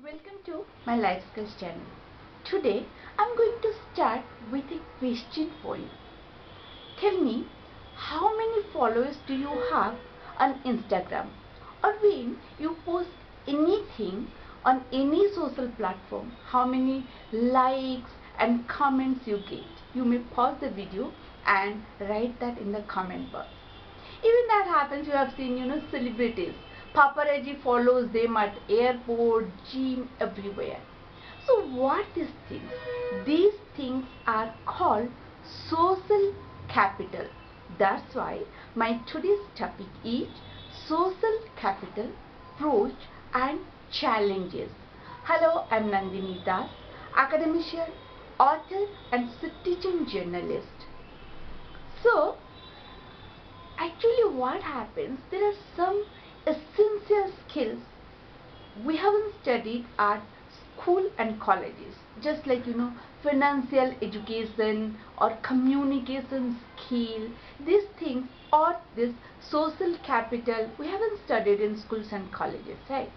Welcome to my Life Skills channel. Today I'm going to start with a question for you. Tell me, how many followers do you have on Instagram? Or when you post anything on any social platform, how many likes and comments you get? You may pause the video and write that in the comment box. Even that happens, you have seen, celebrities. Paparazzi follows them at airport, gym, everywhere. So what these things? These things are called social capital. That's why my today's topic is social capital, pros and challenges. Hello, I'm Nandini Das, academician, author and citizen journalist. So actually what happens, there are some essential skills we haven't studied at school and colleges, just like financial education or communication skill. These things or this social capital we haven't studied in schools and colleges, right?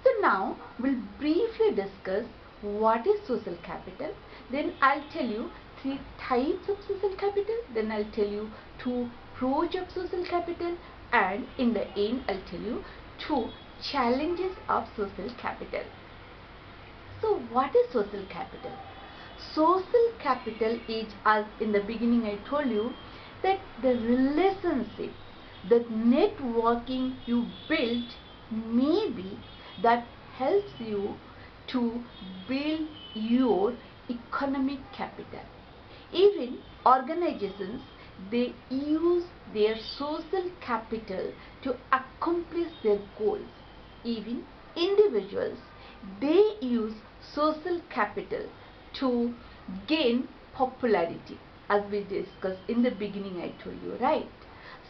So now we'll briefly discuss what is social capital, then I'll tell you three types of social capital, then I'll tell you two pros of social capital, and in the end I'll tell you two challenges of social capital. So what is social capital? Social capital is, as in the beginning I told you, that the relationship, the networking you build, maybe that helps you to build your economic capital. Even organizations, they use their social capital to accomplish their goals. Even individuals, they use social capital to gain popularity, as we discussed in the beginning I told you, right?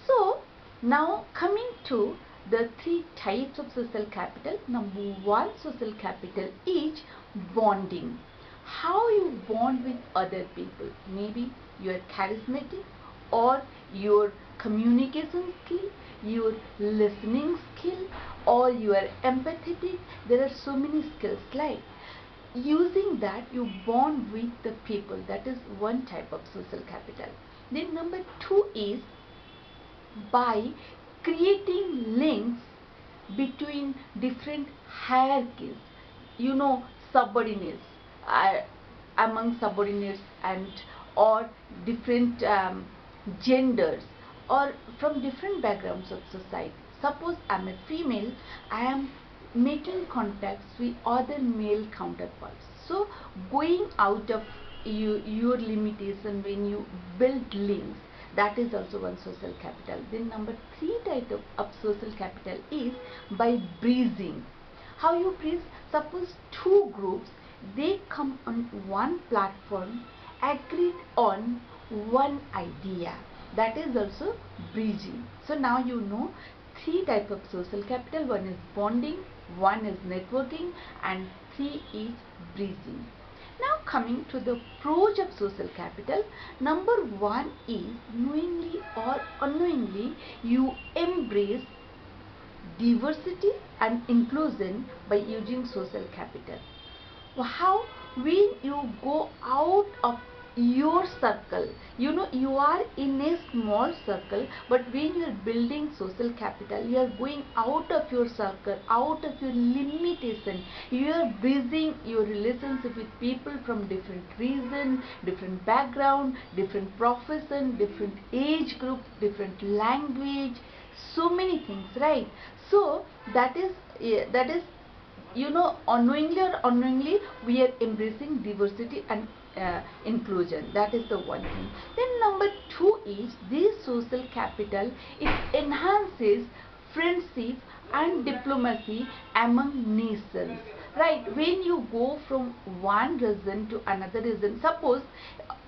So now coming to the three types of social capital. Number one social capital is bonding. How you bond with other people. Maybe you are charismatic, or your communication skill, your listening skill, or you are empathetic. There are so many skills, like using that you bond with the people. That is one type of social capital. Then number two is by creating links between different hierarchies, subordinates, uh, among subordinates, and or different genders, or from different backgrounds of society. Suppose I'm a female, I am making contacts with other male counterparts. So going out of your limitation when you build links, that is also one social capital. Then number three type of social capital is by bridging. How you bridge? Suppose two groups, they come on one platform, agreed on one idea, that is also bridging. So now you know three type of social capital. One is bonding, one is networking, and three is bridging. Now coming to the pros of social capital. Number one is knowingly or unknowingly you embrace diversity and inclusion by using social capital. How? When you go out of your circle, you are in a small circle, but when you are building social capital, you are going out of your circle, out of your limitation. You are building your relationship with people from different region, different background, different profession, different age group, different language, so many things, right? So that is unknowingly or unknowingly we are embracing diversity and inclusion. That is the one thing. Then number two is this social capital, it enhances friendship and diplomacy among nations, right? When you go from one region to another region, suppose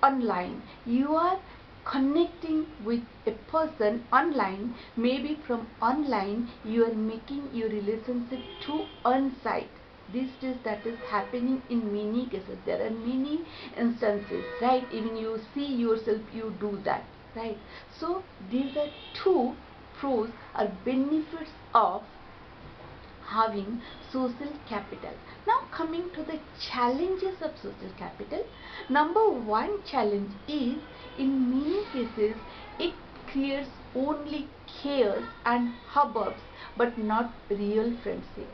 online you are connecting with a person online, maybe from online you are making your relationship to on-site. These days that is happening in many cases. There are many instances, right? Even you see yourself, you do that, right? So these are two pros or benefits of having social capital. Now coming to the challenges of social capital. Number one challenge is, in many cases, it creates only chaos and hubbubs, but not real friendship.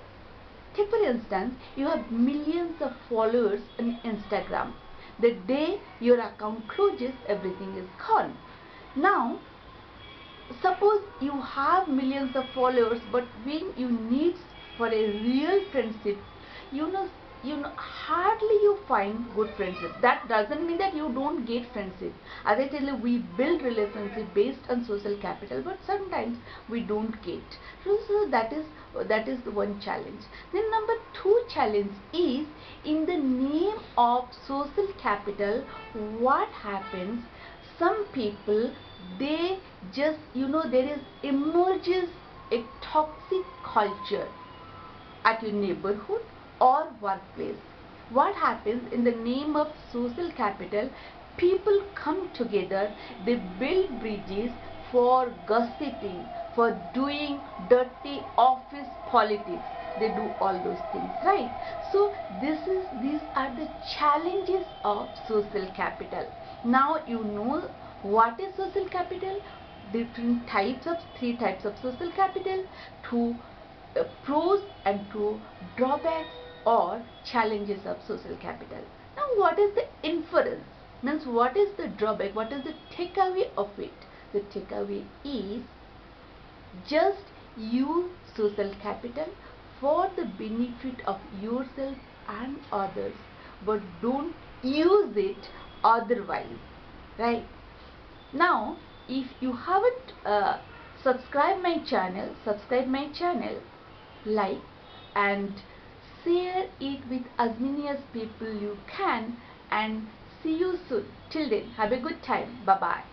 Take for instance, you have millions of followers on Instagram. The day your account closes, everything is gone. Now, suppose you have millions of followers, but when you need for a real friendship, you know hardly you find good friendship. That doesn't mean that you don't get friendship. As I tell you, we build relationship based on social capital, but sometimes we don't get. So that is the one challenge. Then number two challenge is, in the name of social capital, what happens, some people, they just there is emerges a toxic culture at your neighborhood or workplace. What happens, in the name of social capital, people come together, they build bridges for gossiping, for doing dirty office politics. They do all those things, right? So these are the challenges of social capital. Now you know what is social capital, different types of three types of social capital, two pros and two drawbacks or challenges of social capital. Now what is the inference? Means what is the drawback? What is the takeaway of it? The takeaway is, just use social capital for the benefit of yourself and others, but don't use it otherwise, right? Now, if you haven't subscribed my channel, like and share it with as many as people you can, and see you soon. Till then, have a good time. Bye bye.